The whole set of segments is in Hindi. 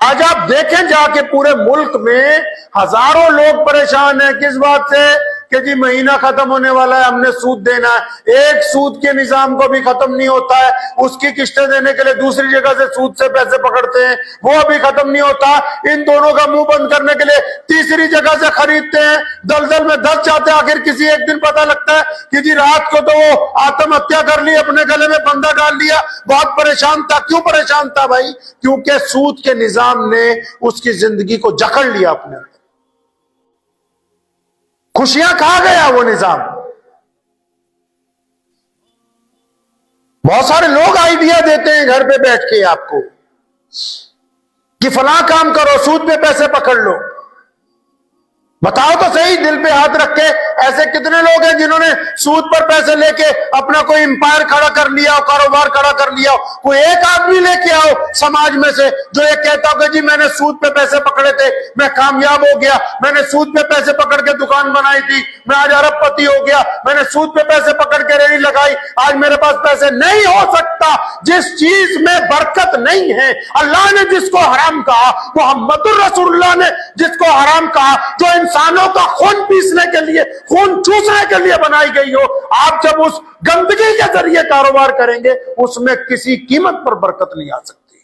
आज आप देखें जाके पूरे मुल्क में हजारों लोग परेशान हैं किस बात से कि जी महीना खत्म होने वाला है, हमने सूद देना है। एक सूद के निजाम को भी खत्म नहीं होता है, उसकी किस्तें देने के लिए दूसरी जगह से सूद से पैसे पकड़ते हैं, वो अभी खत्म नहीं होता। इन दोनों का मुंह बंद करने के लिए तीसरी जगह से खरीदते हैं, दलदल में धस जाते हैं। आखिर किसी एक दिन पता लगता है कि जी रात को तो वो आत्महत्या कर ली, अपने गले में फंदा डाल लिया, बहुत परेशान था। क्यों परेशान था भाई? क्योंकि सूद के निजाम ने उसकी जिंदगी को जकड़ लिया अपने, खुशियां खा गया वो निजाम। बहुत सारे लोग आइडिया देते हैं घर पे बैठ के आपको कि फलां काम करो, सूद पे पैसे पकड़ लो। बताओ तो सही, दिल पे हाथ रख के, ऐसे कितने लोग हैं जिन्होंने सूद पर पैसे लेके अपना कोई एम्पायर खड़ा कर लिया हो, कारोबार खड़ा कर लिया हो। कोई एक आदमी लेके आओ समाज में से जो ये कहता हो कि जी मैंने सूद पे पैसे पकड़े थे, मैं कामयाब हो गया, मैंने सूद पे पैसे पकड़ के दुकान बनाई थी, मैं आज अरबपति हो गया, मैंने सूद पे पैसे पकड़ के रेहड़ी लगाई, आज मेरे पास पैसे। नहीं हो सकता। जिस चीज में बरकत नहीं है, अल्लाह ने जिसको हराम कहा, मोहम्मदुर रसूलुल्लाह ने जिसको हराम कहा, जो इंसानों का खून पीसने के लिए, खून चूसने के लिए बनाई गई हो, आप जब उस गंदगी के जरिए कारोबार करेंगे, उसमें किसी कीमत पर बरकत नहीं आ सकती।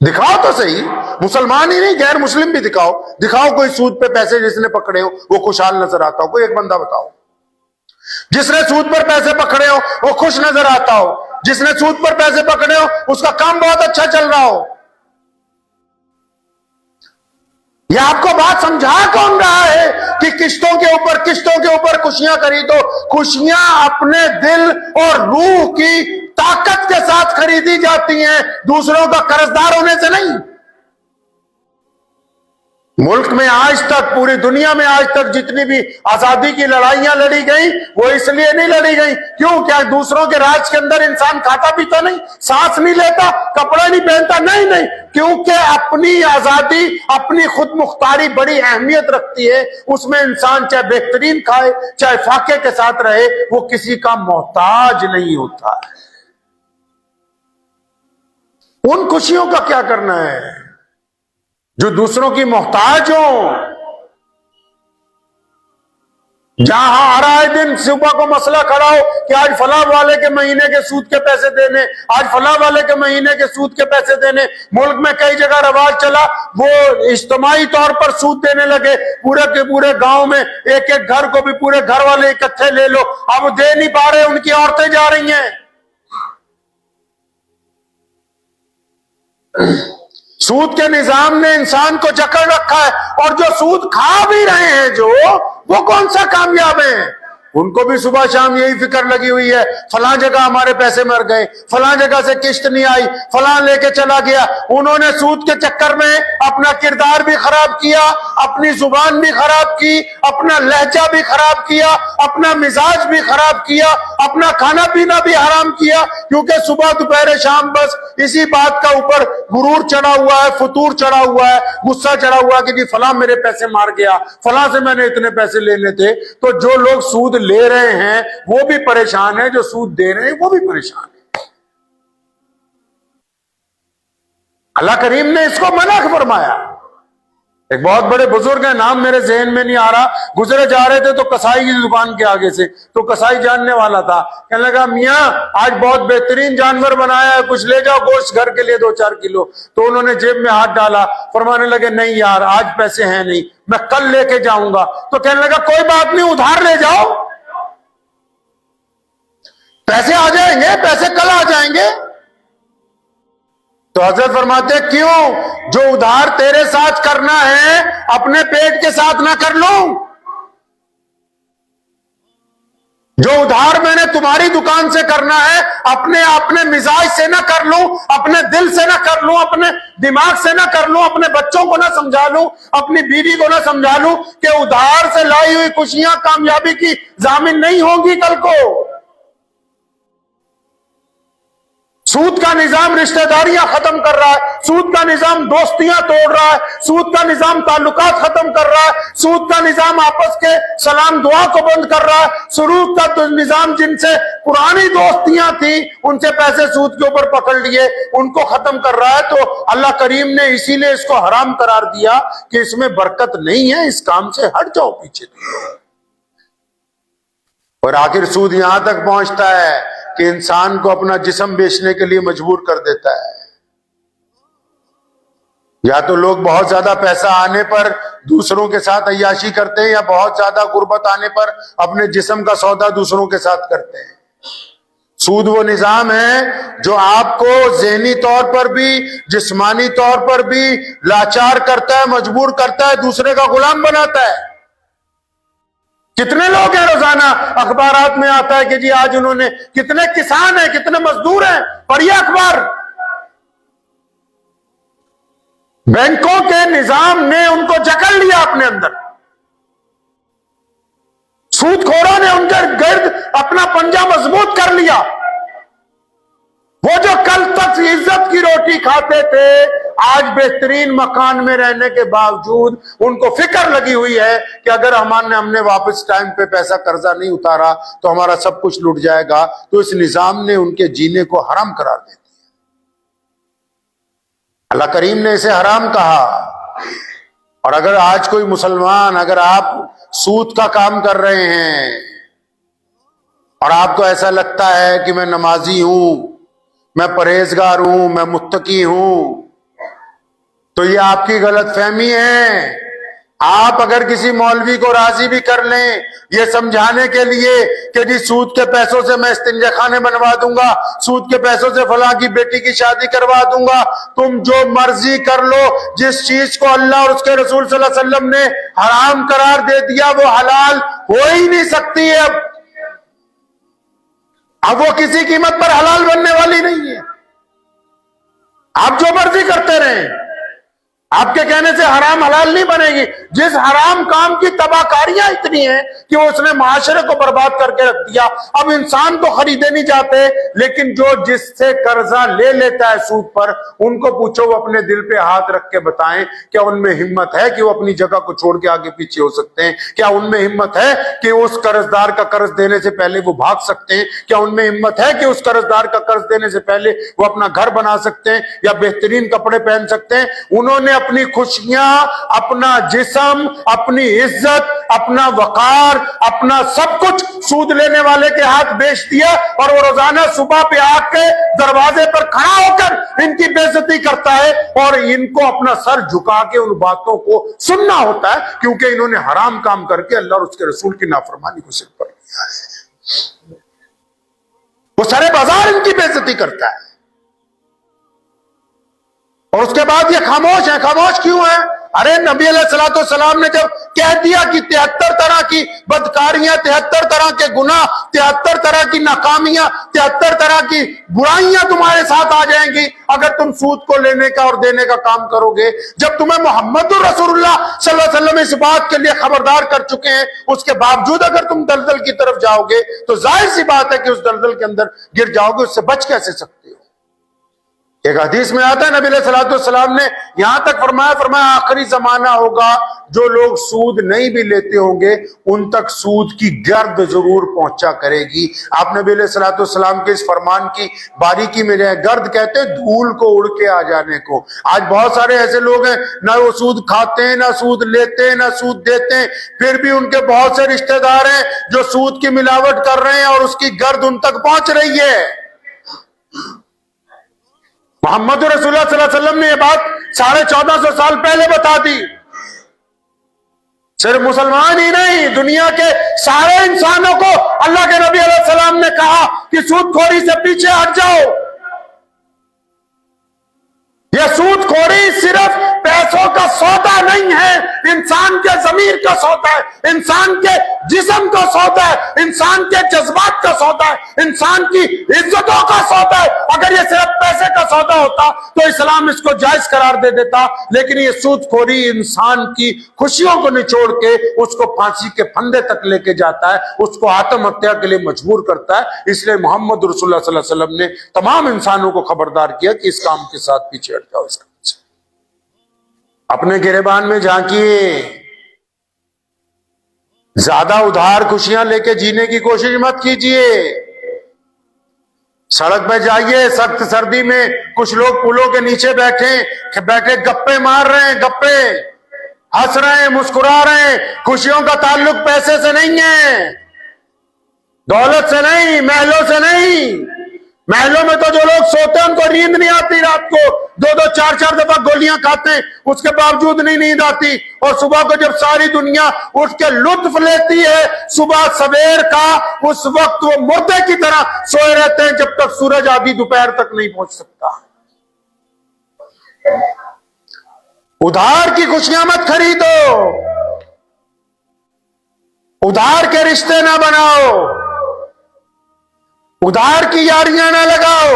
दिखाओ तो सही, मुसलमान ही नहीं गैर मुस्लिम भी दिखाओ। दिखाओ कोई सूद पे पैसे जिसने पकड़े हो वो खुशहाल नजर आता हो। कोई एक बंदा बताओ जिसने सूद पर पैसे पकड़े हो वो खुश नजर आता हो, जिसने सूद पर पैसे पकड़े हो उसका काम बहुत अच्छा चल रहा हो। यह आपको बात समझा कौन रहा है कि किश्तों के ऊपर खुशियां खरीदो? खुशियां अपने दिल और रूह की ताकत के साथ खरीदी जाती हैं, दूसरों का कर्जदार होने से नहीं। मुल्क में आज तक, पूरी दुनिया में आज तक जितनी भी आजादी की लड़ाइयां लड़ी गई, वो इसलिए नहीं लड़ी गई क्यों? क्या दूसरों के राज के अंदर इंसान खाता पीता नहीं, सांस नहीं लेता, कपड़ा नहीं पहनता? नहीं, क्योंकि अपनी आजादी, अपनी खुद मुख्तारी बड़ी अहमियत रखती है। उसमें इंसान चाहे बेहतरीन खाए, चाहे फाके के साथ रहे, वो किसी का मोहताज नहीं होता है। उन खुशियों का क्या करना है जो दूसरों की मोहताज हो? जहां हर आए दिन सुबह को मसला खड़ा हो कि आज फलां वाले के महीने के सूद के पैसे देने, आज फलां वाले के महीने के सूद के पैसे देने। मुल्क में कई जगह रवाज चला, वो इज्तिमाई तौर पर सूद देने लगे। पूरे के पूरे गांव में एक एक घर को भी पूरे घर वाले इकट्ठे ले लो। अब दे नहीं पा रहे, उनकी औरतें जा रही हैं। सूद के निजाम ने इंसान को जकड़ रखा है, और जो सूद खा भी रहे हैं जो, वो कौन सा कामयाब है? उनको भी सुबह शाम यही फिक्र लगी हुई है, फलां जगह हमारे पैसे मर गए, फलां जगह से किश्त नहीं आई, फलां लेके चला गया। उन्होंने सूद के चक्कर में अपना किरदार भी खराब किया, अपनी जुबान भी खराब की, अपना लहजा भी खराब किया, अपना मिजाज भी खराब किया, अपना खाना पीना भी हराम किया। क्योंकि सुबह दोपहर शाम बस इसी बात का ऊपर गुरूर चढ़ा हुआ है, फतूर चढ़ा हुआ है, गुस्सा चढ़ा हुआ है कि जी फलां मेरे पैसे मार गया, फलां से मैंने इतने पैसे लेने थे। तो जो लोग सूद ले रहे हैं वो भी परेशान है, जो सूद दे रहे हैं वो भी परेशान है। अल्लाह करीम ने इसको मना फरमाया। एक बहुत बड़े बुजुर्ग है, नाम मेरे जहन में नहीं आ रहा, गुजरे जा रहे थे तो कसाई की दुकान के आगे से, तो कसाई जानने वाला था, कहने लगा मियाँ आज बहुत बेहतरीन जानवर बनाया है, कुछ ले जाओ गोश्त घर के लिए 2-4 किलो। तो उन्होंने जेब में हाथ डाला, फरमाने लगे नहीं यार आज पैसे हैं नहीं, मैं कल लेके जाऊंगा। तो कहने लगा कोई बात नहीं, उधार ले जाओ, पैसे आ जाएंगे, पैसे कल आ जाएंगे। तो हजरत फरमाते क्यों? जो उधार तेरे साथ करना है अपने पेट के साथ ना कर लूं, जो उधार मैंने तुम्हारी दुकान से करना है अपने मिजाज से ना कर लूं, अपने दिल से ना कर लूं, अपने दिमाग से ना कर लूं, अपने बच्चों को ना समझा लूं, अपनी बीवी को ना समझा लूं कि उधार से लाई हुई खुशियां कामयाबी की जामिन नहीं होंगी कल को। सूद का निजाम रिश्तेदारियां खत्म कर रहा है, सूद का निजाम दोस्तियां तोड़ रहा है, सूद का निजाम ताल्लुकात खत्म कर रहा है, सूद का निजाम आपस के सलाम दुआ को बंद कर रहा है, सूद का तो निजाम जिनसे पुरानी दोस्तियां थी उनसे पैसे सूद के ऊपर पकड़ लिए उनको खत्म कर रहा है। तो अल्लाह करीम ने इसीलिए इसको हराम करार दिया कि इसमें बरकत नहीं है, इस काम से हट जाओ पीछे। और आखिर सूद यहां तक पहुंचता है कि इंसान को अपना जिस्म बेचने के लिए मजबूर कर देता है। या तो लोग बहुत ज्यादा पैसा आने पर दूसरों के साथ अय्याशी करते हैं, या बहुत ज्यादा गुर्बत आने पर अपने जिस्म का सौदा दूसरों के साथ करते हैं। सूद वो निजाम है जो आपको ज़हनी तौर पर भी जिस्मानी तौर पर भी लाचार करता है, मजबूर करता है, दूसरे का गुलाम बनाता है। कितने लोग हैं, रोजाना अखबारात में आता है कि जी आज उन्होंने, कितने किसान हैं, कितने मजदूर हैं, पढ़िए अखबार। बैंकों के निजाम ने उनको जकड़ लिया अपने अंदर, सूदखोरों ने उनके गिर्द अपना पंजा मजबूत कर लिया। वो जो कल तक इज्जत की रोटी खाते थे, आज बेहतरीन मकान में रहने के बावजूद उनको फिक्र लगी हुई है कि अगर हमने वापस टाइम पे पैसा कर्जा नहीं उतारा तो हमारा सब कुछ लुट जाएगा। तो इस निजाम ने उनके जीने को हराम करार दे दिया। अल्लाह करीम ने इसे हराम कहा। और अगर आज कोई मुसलमान, अगर आप सूद का काम कर रहे हैं और आपको ऐसा लगता है कि मैं नमाजी हूं, मैं परहेजगार हूं, मैं मुत्तकी हूं, तो ये आपकी गलतफहमी है। आप अगर किसी मौलवी को राजी भी कर लें ये समझाने के लिए कि जी सूद के पैसों से मैं इस्तिंजा खाने बनवा दूंगा, सूद के पैसों से फलां की बेटी की शादी करवा दूंगा, तुम जो मर्जी कर लो, जिस चीज को अल्लाह और उसके रसूल सल्लल्लाहु अलैहि वसल्लम ने हराम करार दे दिया वो हलाल हो ही नहीं सकती है। अब वो किसी कीमत पर हलाल बनने वाली नहीं है। आप जो मर्जी करते रहें, आपके कहने से हराम हलाल नहीं बनेगी। जिस हराम काम की तबाहकारियां इतनी हैं कि वो उसने माशरे को बर्बाद करके रख दिया। अब इंसान तो खरीदे नहीं जाते, लेकिन जो जिससे कर्जा ले लेता है सूद पर, उनको पूछो वो अपने दिल पे हाथ रख के बताएं क्या उनमें हिम्मत है कि वो अपनी जगह को छोड़ के आगे पीछे हो सकते हैं? क्या उनमें हिम्मत है कि उस कर्जदार का कर्ज देने से पहले वो भाग सकते हैं? क्या उनमें हिम्मत है कि उस कर्जदार का कर्ज देने से पहले वो अपना घर बना सकते हैं या बेहतरीन कपड़े पहन सकते हैं? उन्होंने अपनी खुशियां, अपना जिस्म, अपनी इज्जत, अपना वकार, अपना सब कुछ सूद लेने वाले के हाथ बेच दिया। और वो रोजाना सुबह पे आके दरवाजे पर खड़ा होकर इनकी बेइज्जती करता है और इनको अपना सर झुका के उन बातों को सुनना होता है, क्योंकि इन्होंने हराम काम करके अल्लाह और उसके रसूल की नाफरमानी को सिर पर लिया है। वो सारे बाजार इनकी बेइज्जती करता है और उसके बाद ये खामोश है। खामोश क्यों है? अरे नबी अलैहिस्सलाम ने जब कह दिया कि 73 तरह की बदकारियां, 73 तरह के गुनाह, 73 तरह की नाकामियां, 73 तरह की बुराइयां तुम्हारे साथ आ जाएंगी अगर तुम सूद को लेने का और देने का काम करोगे। जब तुम्हें मोहम्मद रसूलुल्लाह सल्लल्लाहु अलैहि वसल्लम इस बात के लिए खबरदार कर चुके हैं, उसके बावजूद अगर तुम दलदल की तरफ जाओगे तो जाहिर सी बात है कि उस दलदल के अंदर गिर जाओगे। उससे बच कैसे सकते हो? एक हदीस में आता है नबी अलैहिस्सलाम ने यहां तक फरमाया आखिरी जमाना होगा जो लोग सूद नहीं भी लेते होंगे उन तक सूद की गर्द जरूर पहुंचा करेगी। आप नबी अलैहिस्सलाम के इस फरमान की बारीकी में जाए, गर्द कहते हैं धूल को उड़ के आ जाने को। आज बहुत सारे ऐसे लोग हैं ना वो सूद खाते हैं, ना सूद लेते हैं, ना सूद देते हैं, फिर भी उनके बहुत से रिश्तेदार हैं जो सूद की मिलावट कर रहे हैं और उसकी गर्द उन तक पहुंच रही है। मोहम्मद रसूलुल्लाह सल्लल्लाहु अलैहि वसल्लम ने यह बात 1450 साल पहले बता दी। सिर्फ मुसलमान ही नहीं, दुनिया के सारे इंसानों को अल्लाह के नबी अलैहि सलाम ने कहा कि सूदखोरी से पीछे हट जाओ। यह सूदखोरी सिर्फ पैसों का सौदा नहीं है, इंसान के ज़मीर का सौदा है, इंसान के जिस्म का सौदा है, इंसान के जज्बात का सौदा है, इंसान की इज्जतों का सौदा है। अगर ये सिर्फ पैसे का सौदा होता तो इस्लाम इसको जायज करार हजार दे देता, लेकिन ये सूदखोरी इंसान की खुशियों को निचोड़ के उसको फांसी के फंदे तक लेके जाता है, उसको आत्महत्या के लिए मजबूर करता है। इसलिए मोहम्मद रसूलुल्लाह सल्लल्लाहु अलैहि वसल्लम ने तमाम इंसानों को खबरदार किया कि इस काम के साथ पीछे हट जाओ। इस काम से अपने गिरेबान में झांकिए, ज्यादा उधार खुशियां लेके जीने की कोशिश मत कीजिए। सड़क पे जाइए, सख्त सर्दी में कुछ लोग पुलों के नीचे बैठे गप्पे मार रहे हैं, गप्पे हंस रहे हैं, मुस्कुरा रहे हैं। खुशियों का ताल्लुक पैसे से नहीं है, दौलत से नहीं, महलों से नहीं। महलों में तो जो लोग सोते हैं उनको नींद नहीं आती, रात को 2-2, 4-4 दफा गोलियां खाते हैं, उसके बावजूद नहीं नींद आती। और सुबह को जब सारी दुनिया उठ के लुत्फ लेती है सुबह सवेर का, उस वक्त वो मुर्दे की तरह सोए रहते हैं जब तक सूरज आधी दोपहर तक नहीं पहुंच सकता। उधार की खुशियां मत खरीदो, उधार के रिश्ते ना बनाओ, उधार की यारियां ना लगाओ।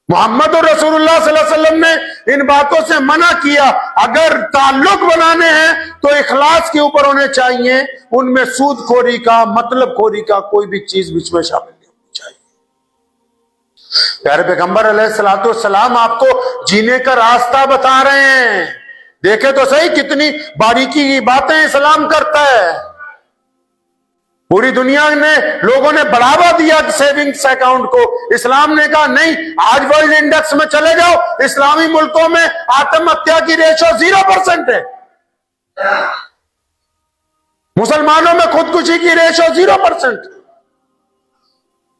मोहम्मद रसूलुल्लाह सल्लल्लाहु अलैहि वसल्लम ने इन बातों से मना किया। अगर ताल्लुक बनाने हैं तो इखलास के ऊपर होने चाहिए, उनमें सूदखोरी का, मतलबखोरी का कोई भी चीज बीच में शामिल नहीं होनी चाहिए। प्यारे पैगंबर अलैहिस्सलातु वस्सलाम आपको जीने का रास्ता बता रहे हैं। देखे तो सही कितनी बारीकी की बातें इस्लाम करता है। पूरी दुनिया में लोगों ने बढ़ावा दिया सेविंग्स अकाउंट को, इस्लाम ने कहा नहीं। आज वर्ल्ड इंडेक्स में चले जाओ, इस्लामी मुल्कों में आत्महत्या की रेशो 0% है। मुसलमानों में खुदकुशी की रेशो 0%।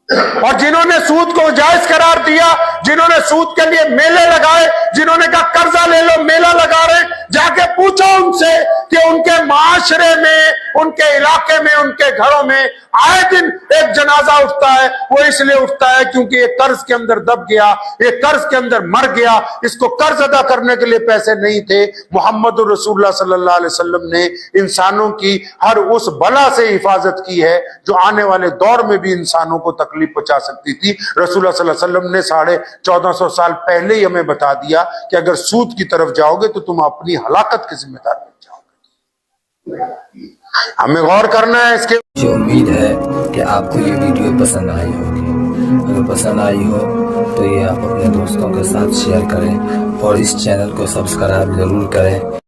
और जिन्होंने सूद को जायज करार दिया, जिन्होंने सूद के लिए मेले लगाए, जिन्होंने कहा कर्जा ले लो, मेला लगा रहे, जाके पूछो उनसे कि उनके माशरे में, उनके इलाके में, उनके घरों में आए दिन एक जनाजा उठता है। वो इसलिए उठता है क्योंकि ये कर्ज के अंदर दब गया, ये कर्ज के अंदर मर गया, इसको कर्ज अदा करने के लिए पैसे नहीं थे। मोहम्मद रसूलुल्लाह सल्लल्लाहु अलैहि वसल्लम ने इंसानों की हर उस बला से हिफाजत की है जो आने वाले दौर में भी इंसानों को तकलीफ पहुंचा सकती थी। रसूलुल्लाह सल्लल्लाहु अलैहि वसल्लम ने 1450 साल पहले ही हमें बता दिया कि अगर सूद की तरफ जाओगे तो तुम अपनी हलाकत के जिम्मेदार बन जाओगे। हमें गौर करना है इसके। मुझे उम्मीद है कि आपको ये वीडियो पसंद आई होगी। अगर पसंद आई हो तो ये आप अपने दोस्तों के साथ शेयर करें और इस चैनल को सब्सक्राइब जरूर करें।